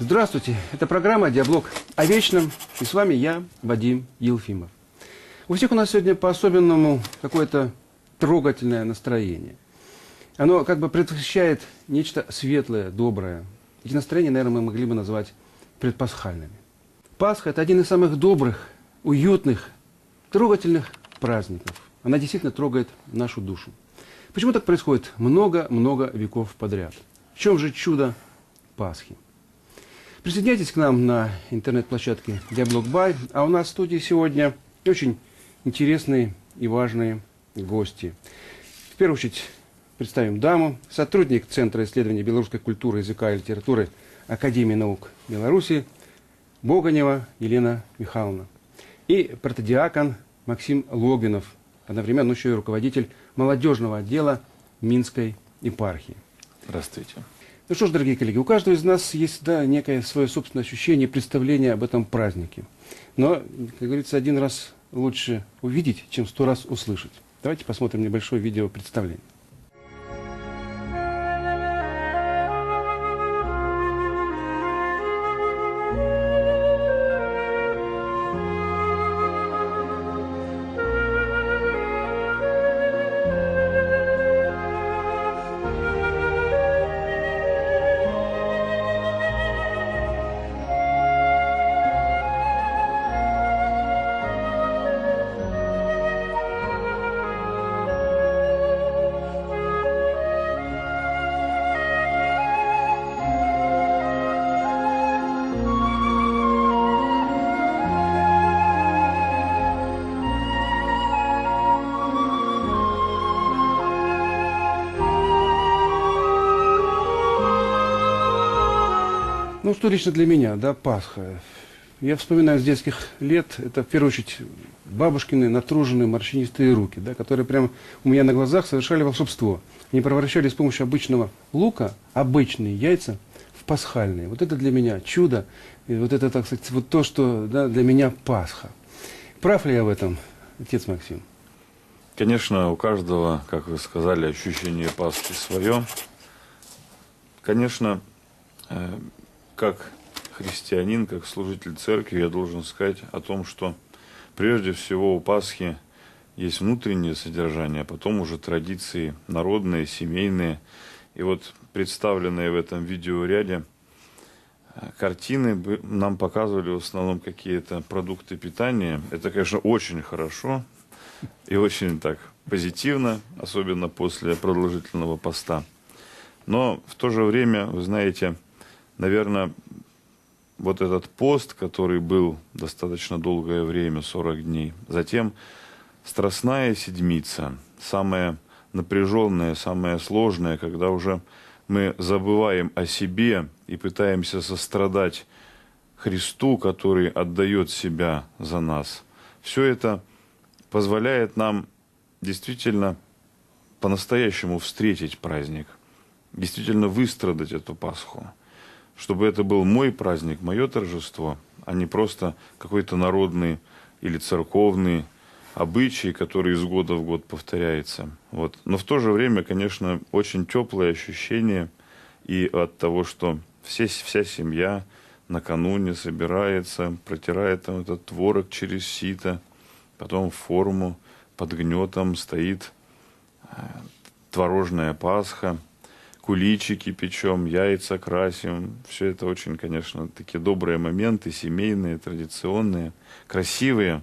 Здравствуйте, это программа «Диалог о вечном», и с вами я, Вадим Елфимов. У всех у нас сегодня по-особенному какое-то трогательное настроение. Оно как бы предвещает нечто светлое, доброе. Эти настроения, наверное, мы могли бы назвать предпасхальными. Пасха – это один из самых добрых, уютных, трогательных праздников. Она действительно трогает нашу душу. Почему так происходит много-много веков подряд? В чем же чудо Пасхи? Присоединяйтесь к нам на интернет-площадке Диалог Бай, а у нас в студии сегодня очень интересные и важные гости. В первую очередь представим даму, сотрудник Центра исследований белорусской культуры, языка и литературы Академии наук Беларуси Боганева Елена Михайловна и протодиакон Максим Логвинов, одновременно еще и руководитель молодежного отдела Минской епархии. Здравствуйте. Ну что ж, дорогие коллеги, у каждого из нас есть всегда некое свое собственное ощущение, представление об этом празднике. Но, как говорится, один раз лучше увидеть, чем 100 раз услышать. Давайте посмотрим небольшое видео представление. Ну, что лично для меня, да, Пасха. Я вспоминаю с детских лет, это в первую очередь бабушкины натруженные морщинистые руки, да, которые прямо у меня на глазах совершали волшебство. Они превращали с помощью обычного лука обычные яйца в пасхальные. Вот это для меня чудо, и вот это, так сказать, вот то, что, да, для меня Пасха. Прав ли я в этом, отец Максим? Конечно, у каждого, как вы сказали, ощущение Пасхи свое. Конечно, как христианин, как служитель церкви, я должен сказать о том, что прежде всего у Пасхи есть внутреннее содержание, а потом уже традиции народные, семейные. И вот представленные в этом видеоряде картины нам показывали в основном какие-то продукты питания. Это, конечно, очень хорошо и очень так позитивно, особенно после продолжительного поста. Но в то же время, вы знаете, наверное, вот этот пост, который был достаточно долгое время, 40 дней, затем Страстная Седмица, самая напряженная, самая сложная, когда уже мы забываем о себе и пытаемся сострадать Христу, который отдает себя за нас. Все это позволяет нам действительно по-настоящему встретить праздник, действительно выстрадать эту Пасху. Чтобы это был мой праздник, мое торжество, а не просто какой-то народный или церковный обычай, который из года в год повторяется. Вот. Но в то же время, конечно, очень теплое ощущение и от того, что вся семья накануне собирается, протирает там этот творог через сито, потом в форму, под гнетом стоит творожная Пасха, куличики печем, яйца красим. Все это очень, конечно, такие добрые моменты, семейные, традиционные, красивые.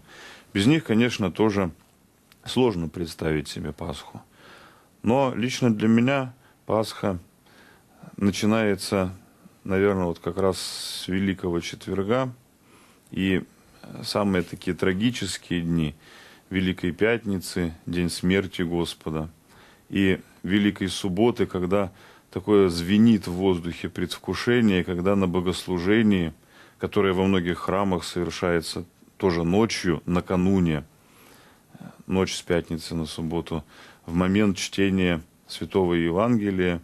Без них, конечно, тоже сложно представить себе Пасху. Но лично для меня Пасха начинается, наверное, вот как раз с Великого Четверга. И самые такие трагические дни Великой Пятницы, День смерти Господа, и Великой Субботы, когда такое звенит в воздухе предвкушение, когда на богослужении, которое во многих храмах совершается тоже ночью, накануне, ночь с пятницы на субботу, в момент чтения Святого Евангелия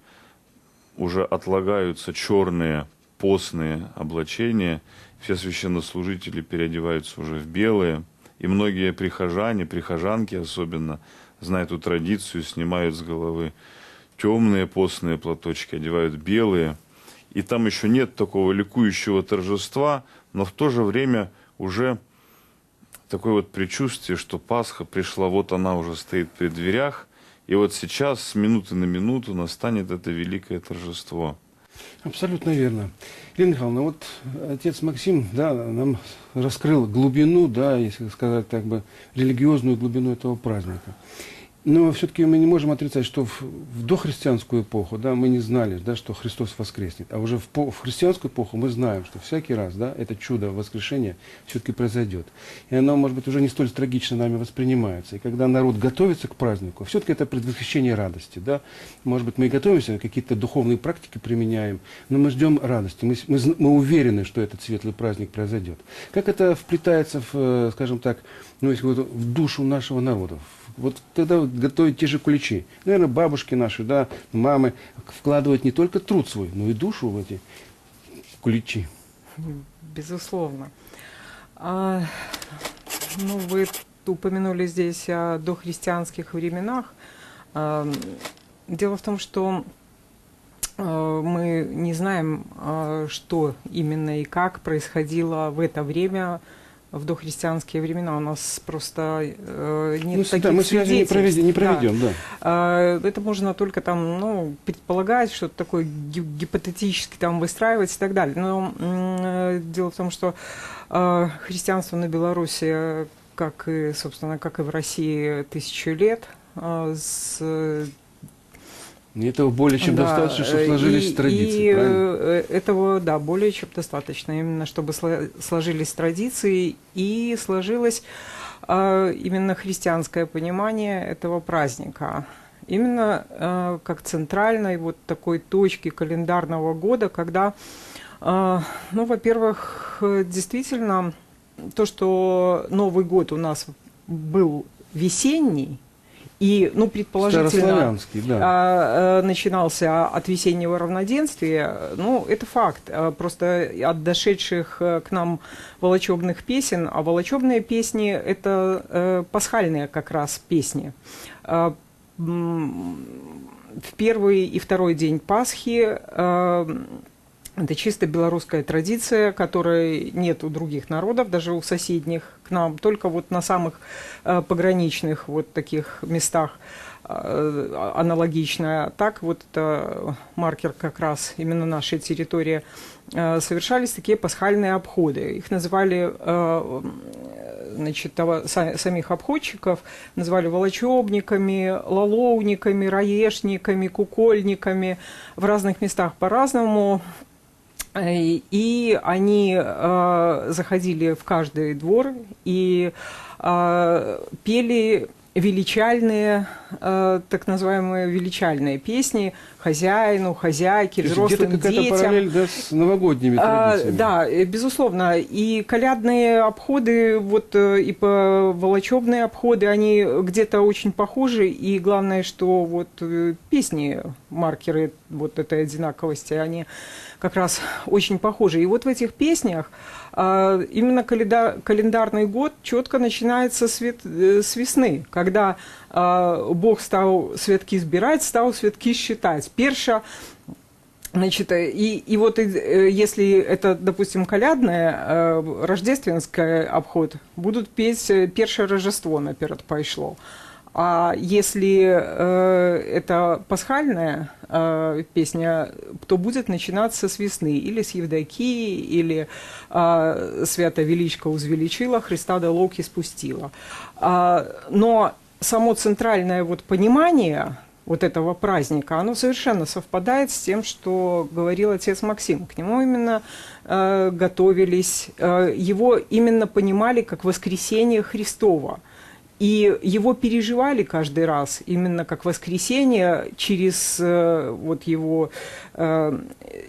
уже отлагаются черные постные облачения, все священнослужители переодеваются уже в белые, и многие прихожане, прихожанки особенно, зная эту традицию, снимают с головы темные постные платочки, одевают белые. и там еще нет такого ликующего торжества, но в то же время уже такое вот предчувствие, что Пасха пришла, вот она уже стоит при дверях, и вот сейчас, с минуты на минуту, настанет это великое торжество. Абсолютно верно. Елена Михайловна, вот отец Максим, да, нам раскрыл глубину, да, если сказать так бы, религиозную глубину этого праздника. Но все-таки мы не можем отрицать, что в дохристианскую эпоху, да, мы не знали, да, что Христос воскреснет. А уже в христианскую эпоху мы знаем, что всякий раз, да, это чудо воскрешения все-таки произойдет. И оно, может быть, уже не столь трагично нами воспринимается. И когда народ готовится к празднику, все-таки это предвосхищение радости, да. Может быть, мы и готовимся, какие-то духовные практики применяем, но мы ждем радости. Мы уверены, что этот светлый праздник произойдет. Как это вплетается в, скажем так, ну, если вот, в душу нашего народа? Вот тогда вот готовить те же куличи. Наверное, бабушки наши, да, мамы вкладывают не только труд свой, но и душу в эти куличи. Безусловно. Ну, вы упомянули здесь о дохристианских временах. Дело в том, что мы не знаем, что именно и как происходило в это время, в дохристианские времена. У нас просто нет таких мы связи не проведем, да. Это можно только там, ну, предполагать, что-то такое гипотетически там выстраивать и так далее. Но дело в том, что христианство на Беларуси, как и, собственно, как и в России, 1000 лет. И этого более чем достаточно, чтобы сложились традиции, правильно? Этого, да, более чем достаточно, именно чтобы сложились традиции и сложилось именно христианское понимание этого праздника. Именно как центральной вот такой точки календарного года, когда, ну, во-первых, действительно, то, что Новый год у нас был весенний, и, ну, предположительно, да, начинался от весеннего равноденствия, ну, это факт. Просто от дошедших к нам волочебных песен, а волочебные песни – это пасхальные как раз песни. В первый и второй день Пасхи это чисто белорусская традиция, которой нет у других народов, даже у соседних к нам, только вот на самых пограничных вот таких местах аналогичная. Так вот это маркер как раз именно нашей территории. Совершались такие пасхальные обходы. Их называли, значит, самих обходчиков называли волочебниками, лоловниками, раешниками, кукольниками. В разных местах по-разному. И они заходили в каждый двор и пели величальные, так называемые величальные песни хозяину, хозяйке, взрослым детям. Где-то какая-то параллель, да, с новогодними традициями. Да, безусловно. И колядные обходы, вот, и волочебные обходы, они где-то очень похожи. И главное, что вот песни, маркеры вот этой одинаковости, они как раз очень похожи. И вот в этих песнях именно календарный год четко начинается с весны, когда Бог стал святки сбирать, стал святки считать. Перша, значит, и вот если это, допустим, колядное, рождественский обход, будут петь «Перше Рождество наперед пошло». А если это пасхальная песня, то будет начинаться с весны, или с Евдокии, или «Свято величко узвеличила, Христа до локи спустила». Но само центральное вот понимание вот этого праздника, оно совершенно совпадает с тем, что говорил отец Максим. К нему именно готовились, его именно понимали как воскресение Христово. И его переживали каждый раз именно как воскресение через вот его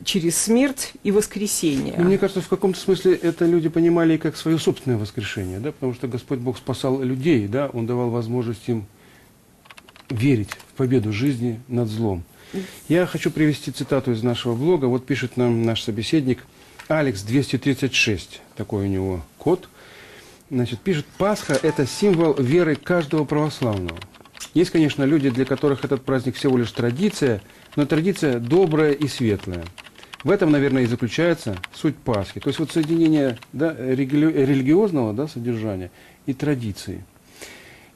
через смерть и воскресение. Но мне кажется, в каком-то смысле это люди понимали и как свое собственное воскрешение, да, потому что Господь Бог спасал людей, да, Он давал возможность им верить в победу жизни над злом. Я хочу привести цитату из нашего блога. Вот пишет нам наш собеседник Алекс 236, такой у него код. Значит, пишет: Пасха – это символ веры каждого православного. Есть, конечно, люди, для которых этот праздник всего лишь традиция, но традиция добрая и светлая. В этом, наверное, и заключается суть Пасхи. То есть вот соединение, да, религиозного, да, содержания и традиции.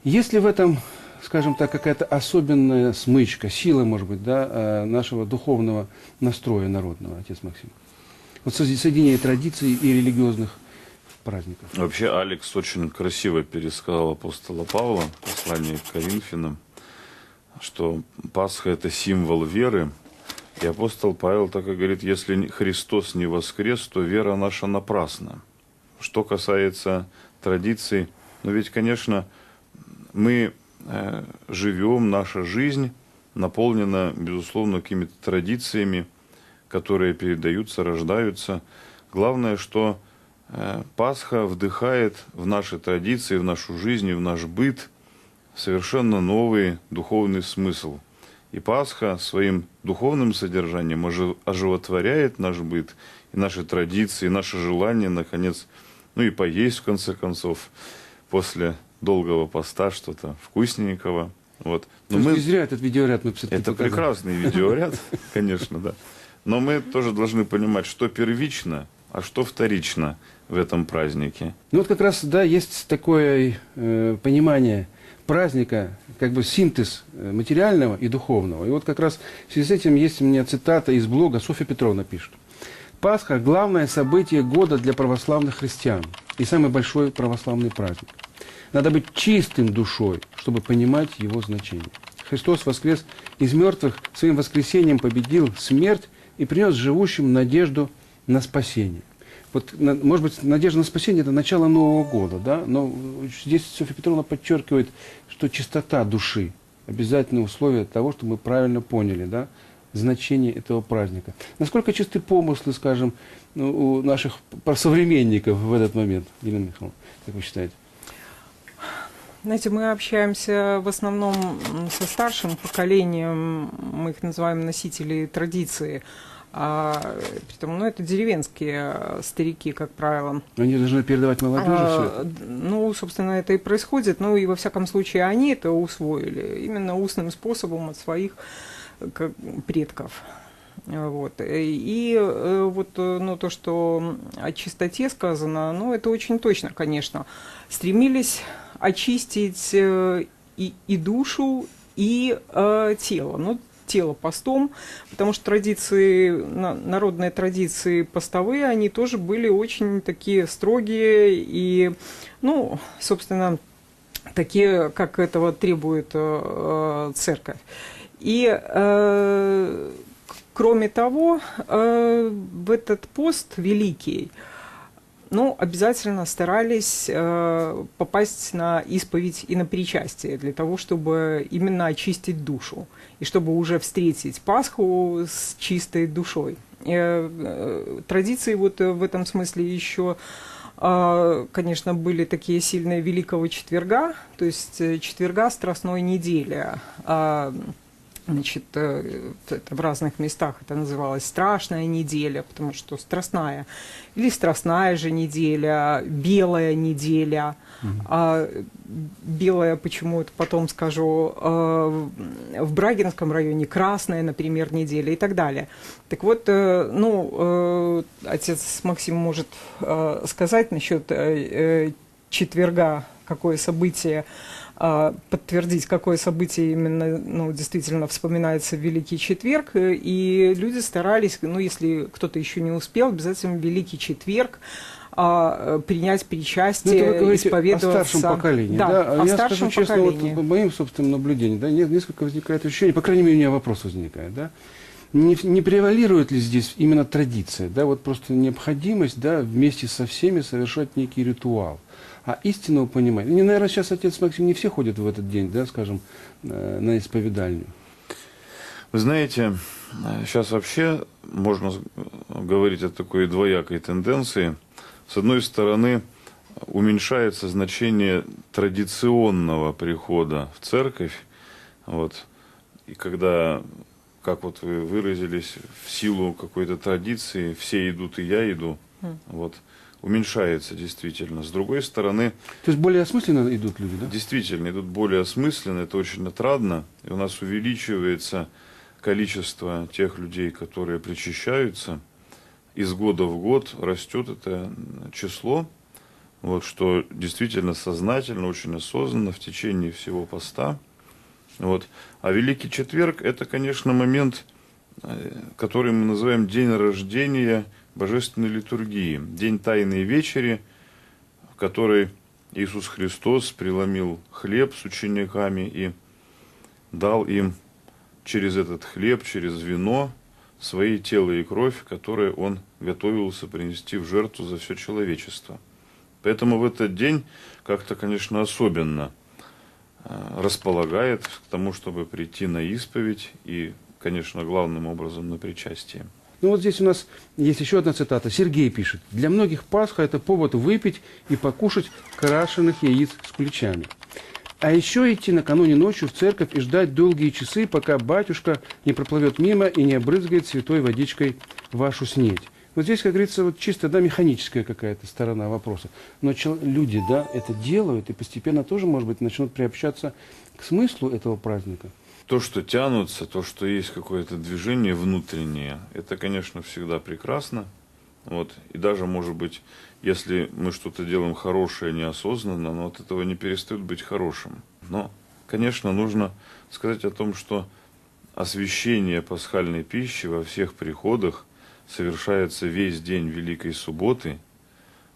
Есть ли в этом, скажем так, какая-то особенная смычка, сила, может быть, да, нашего духовного настроя народного, отец Максим? Вот соединение традиций и религиозных праздников. Вообще Алекс очень красиво пересказал апостола Павла в послании к Коринфянам, что Пасха – это символ веры. И апостол Павел так и говорит: если Христос не воскрес, то вера наша напрасна. Что касается традиций, ну ведь, конечно, мы живем, наша жизнь наполнена, безусловно, какими-то традициями, которые передаются, рождаются. Главное, что Пасха вдыхает в наши традиции, в нашу жизнь, в наш быт совершенно новый духовный смысл. И Пасха своим духовным содержанием оживотворяет наш быт, и наши традиции, и наше желание, наконец, ну и поесть, в конце концов, после долгого поста что-то вкусненького. Вот. Но мы... Не зря этот видеоряд мы все-таки Это показали. прекрасный видеоряд, конечно, да. Но мы тоже должны понимать, что первично, а что вторично в этом празднике. Ну вот как раз, да, есть такое понимание праздника, как бы синтез материального и духовного. И вот как раз в связи с этим есть у меня цитата из блога, Софья Петровна пишет. Пасха – главное событие года для православных христиан и самый большой православный праздник. Надо быть чистым душой, чтобы понимать его значение. Христос воскрес из мертвых, своим воскресением победил смерть и принес живущим надежду на спасение. Вот, может быть, надежда на спасение – это начало Нового года, да? Но здесь Софья Петровна подчеркивает, что чистота души – обязательное условие того, чтобы мы правильно поняли, да, значение этого праздника. Насколько чисты помыслы, скажем, у наших современников в этот момент, Елена Михайловна, как вы считаете? Знаете, мы общаемся в основном со старшим поколением, мы их называем носители традиции. Притом, ну, это деревенские старики, как правило. Они должны передавать молодежи все это? Ну, собственно, это и происходит. Ну, и во всяком случае, они это усвоили именно устным способом от своих предков. Вот. И вот, ну, то, что о чистоте сказано, ну, это очень точно, конечно. Стремились очистить и душу, и тело. Ну, тело постом, потому что традиции, народные традиции постовые, они тоже были очень такие строгие и, ну, собственно, такие, как этого требует церковь. И, кроме того, в этот пост великий, ну, обязательно старались попасть на исповедь и на причастие для того, чтобы именно очистить душу и чтобы уже встретить Пасху с чистой душой. Традиции вот в этом смысле еще, конечно, были такие сильные Великого Четверга, то есть четверга Страстной недели. Значит, в разных местах это называлось страшная неделя, потому что страстная, или страстная же неделя, белая неделя. Белая, почему это потом скажу, в Брагинском районе красная, например, неделя и так далее. Так вот, ну, отец Максим может сказать насчет четверга, какое событие, подтвердить, какое событие именно, ну, действительно вспоминается в Великий Четверг, и люди старались, ну, если кто-то еще не успел, обязательно в Великий Четверг принять причастие, ну, исповедоваться. О старшем поколении, да? Да? О Я старшем скажу честно, поколении. вот по моим собственным наблюдениям, да, несколько возникает ощущение, по крайней мере, у меня вопрос возникает, да, не превалирует ли здесь именно традиция, да, вот просто необходимость, да, вместе со всеми совершать некий ритуал. А истинного понимания. Не, наверное, сейчас отец Максим не все ходят в этот день, да, скажем, на исповедальню. Вы знаете, сейчас вообще можно говорить о такой двоякой тенденции. С одной стороны, уменьшается значение традиционного прихода в церковь. Вот. И когда, как вот вы выразились, в силу какой-то традиции все идут и я иду, вот, уменьшается действительно. С другой стороны... То есть более осмысленно идут люди, да? Действительно, идут более осмысленно, это очень отрадно. И у нас увеличивается количество тех людей, которые причащаются. из года в год растет это число, вот, что действительно сознательно, очень осознанно в течение всего поста. Вот. А Великий Четверг – это, конечно, момент, который мы называем день рождения Божественной литургии, день Тайной Вечери, в которой Иисус Христос преломил хлеб с учениками и дал им через этот хлеб, через вино свои тело и кровь, которые Он готовился принести в жертву за все человечество. Поэтому в этот день как-то, конечно, особенно располагает к тому, чтобы прийти на исповедь и, конечно, главным образом на причастие. Ну вот здесь у нас есть еще одна цитата. Сергей пишет. «Для многих Пасха – это повод выпить и покушать крашеных яиц с куличами. А еще идти накануне ночью в церковь и ждать долгие часы, пока батюшка не проплывет мимо и не обрызгает святой водичкой вашу снедь». Вот здесь, как говорится, вот чисто механическая какая-то сторона вопроса. Но люди это делают и постепенно тоже, может быть, начнут приобщаться к смыслу этого праздника. То, что тянутся, то, что есть какое-то движение внутреннее, это, конечно, всегда прекрасно. Вот. И даже, может быть, если мы что-то делаем хорошее неосознанно, но от этого не перестает быть хорошим. Но, конечно, нужно сказать о том, что освящение пасхальной пищи во всех приходах совершается весь день Великой Субботы,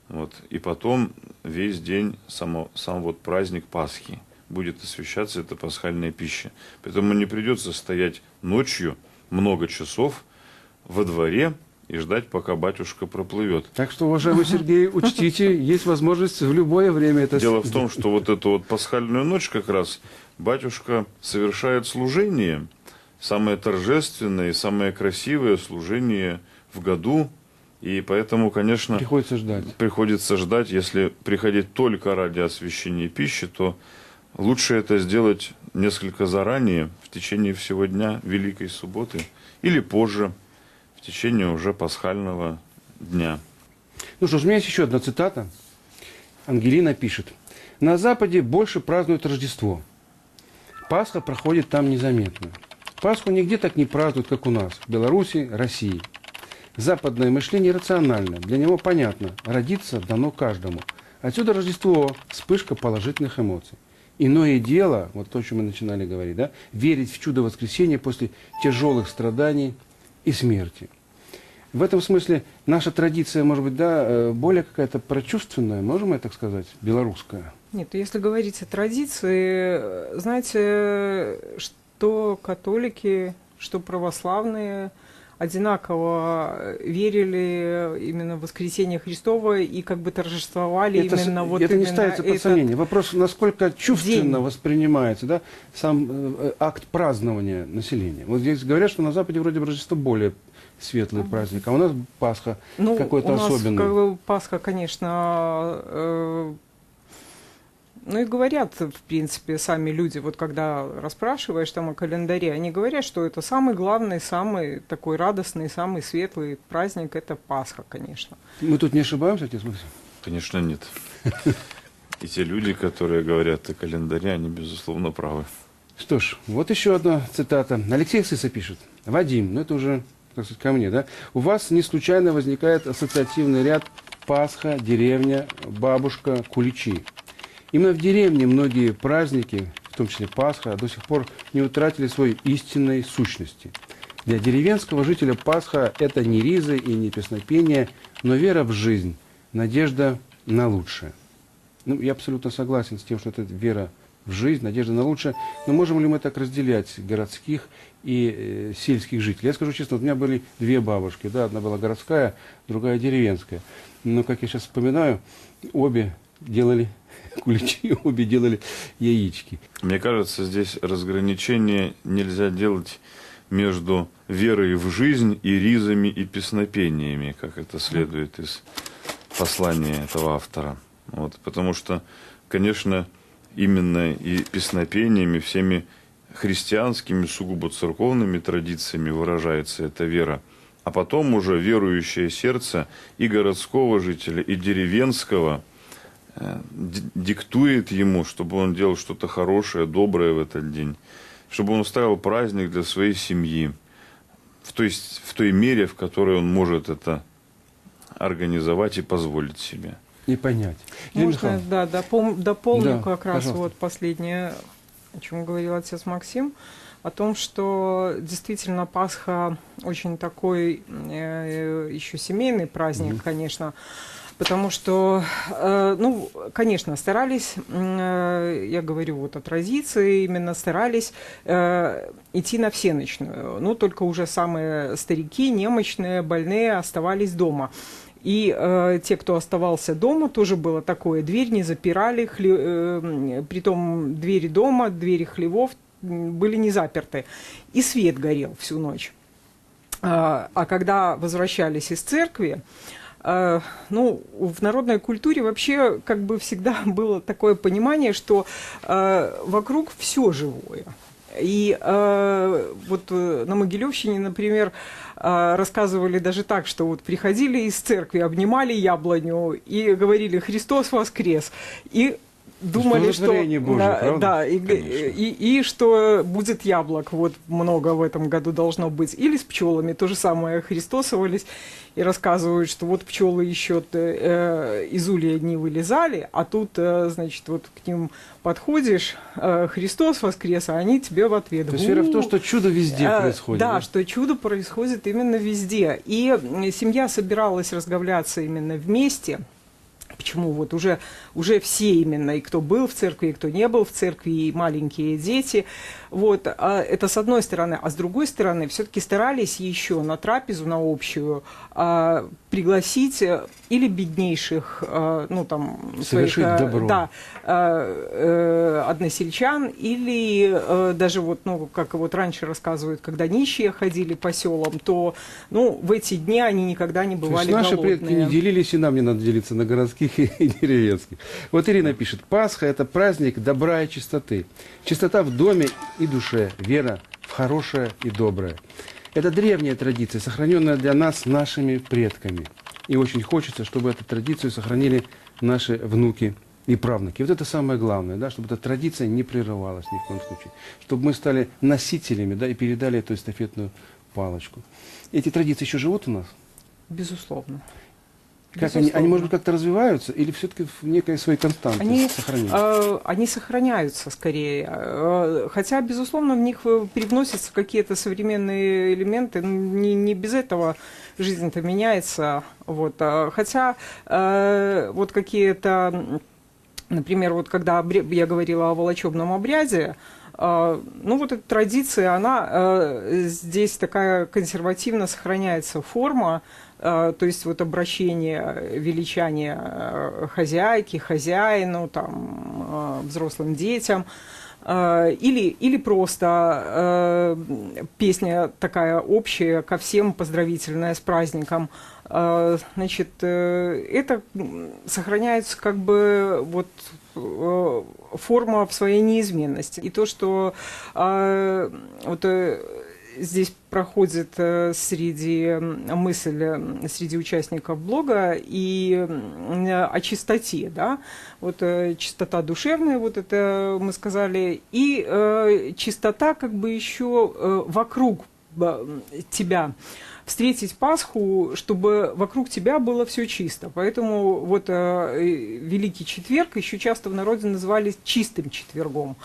вот, и потом весь день сам вот праздник Пасхи будет освящаться эта пасхальная пища. Поэтому не придется стоять ночью много часов во дворе и ждать, пока батюшка проплывет. Так что, уважаемый Сергей, учтите, есть возможность в любое время это... Дело в том, что вот эту вот пасхальную ночь как раз батюшка совершает служение, самое торжественное и самое красивое служение в году, и поэтому, конечно, приходится ждать. Если приходить только ради освящения пищи, то лучше это сделать несколько заранее, в течение всего дня Великой Субботы, или позже, в течение уже пасхального дня. Ну что ж, у меня есть еще одна цитата. Ангелина пишет. «На Западе больше празднуют Рождество. Пасха проходит там незаметно. Пасху нигде так не празднуют, как у нас, в Беларуси, России. Западное мышление рационально, для него понятно, родиться дано каждому. Отсюда Рождество, вспышка положительных эмоций. Иное дело, вот то, о чем мы начинали говорить, верить в чудо воскресения после тяжелых страданий и смерти». В этом смысле наша традиция, может быть, более какая-то прочувственная, можем мы так сказать, белорусская? Нет, если говорить о традиции, знаете, что католики, что православные одинаково верили именно в воскресение Христово и как бы торжествовали именно вот это именно не ставится под сомнение. Вопрос, насколько чувственно воспринимается сам акт празднования населения. Вот здесь говорят, что на Западе вроде бы Рождество более светлый праздник, а у нас Пасха какой-то особенный. У нас Пасха, конечно, ну и говорят, в принципе, сами люди, вот когда расспрашиваешь там о календаре, они говорят, что это самый главный, самый такой радостный, самый светлый праздник, это Пасха, конечно. Мы тут не ошибаемся, отец Максим? Конечно, нет. И те люди, которые говорят о календаре, они, безусловно, правы. Что ж, вот еще одна цитата. Алексей Сыса пишет. «Вадим, это уже, так сказать, ко мне, у вас не случайно возникает ассоциативный ряд Пасха, деревня, бабушка, куличи. Именно в деревне многие праздники, в том числе Пасха, до сих пор не утратили своей истинной сущности. Для деревенского жителя Пасха – это не ризы и не песнопение, но вера в жизнь, надежда на лучшее». Я абсолютно согласен с тем, что это вера в жизнь, надежда на лучшее. Но можем ли мы так разделять городских и сельских жителей? Я скажу честно, у меня были две бабушки. Одна была городская, другая деревенская. Но, как я сейчас вспоминаю, обе делали куличи, обе делали яички. Мне кажется, здесь разграничение нельзя делать между верой в жизнь и ризами и песнопениями, как это следует из послания этого автора. Потому что, конечно, именно и песнопениями, всеми христианскими, сугубо церковными традициями выражается эта вера. А потом уже верующее сердце и городского жителя, и деревенского диктует ему, чтобы он делал что-то хорошее, доброе в этот день, чтобы он устраивал праздник для своей семьи, в той мере, в которой он может это организовать и позволить себе. И понять. Елена Можно, Михайловна, да, дополню Да, как раз пожалуйста. вот последнее, о чем говорил отец Максим, о том, что действительно Пасха очень такой еще семейный праздник, конечно, потому что, ну, конечно, старались, я говорю вот о традиции, именно старались идти на всеночную, но только уже самые старики, немощные, больные оставались дома. И те, кто оставался дома, тоже было такое, дверь не запирали, притом двери дома, двери хлевов были не заперты. И свет горел всю ночь. А когда возвращались из церкви, ну, в народной культуре вообще как бы всегда было такое понимание, что вокруг все живое. И вот на Могилевщине, например, рассказывали даже так, что вот приходили из церкви, обнимали яблоню и говорили «Христос воскрес!» И думали, что, творение Божие, правда? да, и что будет яблок, вот много в этом году должно быть. Или с пчелами то же самое христосовались и рассказывают, что вот пчелы еще из улья не вылезали, а тут, значит, вот к ним подходишь, Христос воскрес, а они тебе в ответ. То есть вера в то, что чудо везде происходит. Да, что чудо происходит именно везде. И семья собиралась разговляться именно вместе. Почему вот уже все именно, и кто был в церкви, и кто не был в церкви, и маленькие дети. Вот, это с одной стороны. А с другой стороны, все-таки старались еще на трапезу, на общую, пригласить или беднейших, ну там, совершить своих, добро. да, односельчан, или даже вот, ну, как вот раньше рассказывают, когда нищие ходили по селам, то, ну, в эти дни они никогда не бывали То есть наши голодные. предки не делились, и нам не надо делиться на городских и деревенских. Вот Ирина пишет: Пасха – это праздник добра и чистоты. Чистота в доме и душе, вера в хорошее и доброе. Это древняя традиция, сохраненная для нас нашими предками. И очень хочется, чтобы эту традицию сохранили наши внуки и правнуки. Вот это самое главное, да, чтобы эта традиция не прерывалась ни в коем случае. Чтобы мы стали носителями, да, и передали эту эстафетную палочку. Эти традиции еще живут у нас? Безусловно. Как они, может быть, как-то развиваются или все-таки в некой своей константе сохраняются? Они сохраняются скорее. Хотя, безусловно, в них привносятся какие-то современные элементы. Не без этого жизнь-то меняется. Вот. Хотя вот какие-то, например, вот когда я говорила о волочебном обряде, ну вот эта традиция, она здесь такая консервативно сохраняется форма, то есть вот обращение, величание хозяйки, хозяину, там, взрослым детям, или просто песня такая общая ко всем, поздравительная с праздником. Значит, это сохраняется как бы вот форма в своей неизменности. И то, что вот здесь проходит среди участников блога и о чистоте, да, вот чистота душевная, вот это мы сказали, и чистота как бы еще вокруг тебя. Встретить Пасху, чтобы вокруг тебя было все чисто. Поэтому вот Великий Четверг еще часто в народе называли чистым четвергом.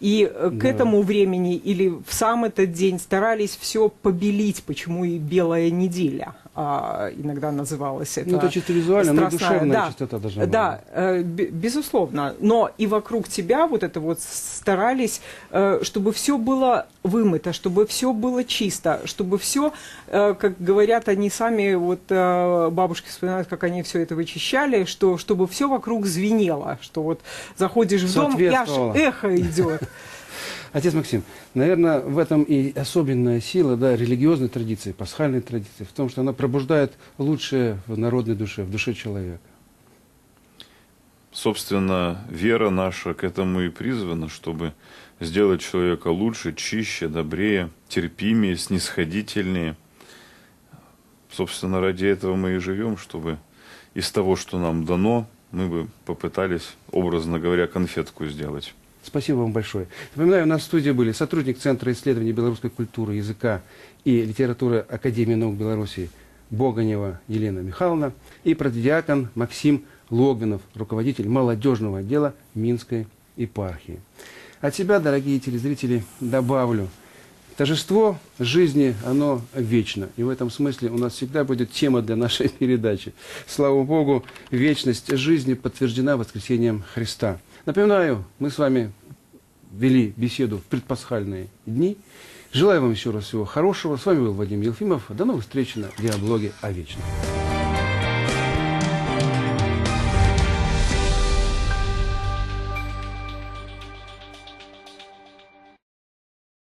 И к этому времени или в сам этот день старались все побелить, почему и белая неделя иногда называлась. Ну, это чисто визуально, но душевная да, чистота должна быть. Да, безусловно. Но и вокруг тебя вот это вот старались, чтобы все было вымыто, чтобы все было чисто, чтобы все, как говорят они сами, вот бабушки вспоминают, как они все это вычищали, что чтобы все вокруг звенело, что вот заходишь в дом, и аж эхо идет. Отец Максим, наверное, в этом и особенная сила, да, религиозной традиции, пасхальной традиции, в том, что она пробуждает лучшее в народной душе, в душе человека. Собственно, вера наша к этому и призвана, чтобы сделать человека лучше, чище, добрее, терпимее, снисходительнее. Собственно, ради этого мы и живем, чтобы из того, что нам дано, мы бы попытались, образно говоря, конфетку сделать. Спасибо вам большое. Напоминаю, у нас в студии были сотрудник Центра исследований белорусской культуры, языка и литературы Академии наук Беларуси Боганева Елена Михайловна и протодиакон Максим Логвинов, руководитель молодежного отдела Минской епархии. От себя, дорогие телезрители, добавлю: торжество жизни, оно вечно. И в этом смысле у нас всегда будет тема для нашей передачи. Слава Богу, вечность жизни подтверждена воскресением Христа. Напоминаю, мы с вами вели беседу в предпасхальные дни. Желаю вам еще раз всего хорошего. С вами был Вадим Елфимов. До новых встреч на диалоге о вечном.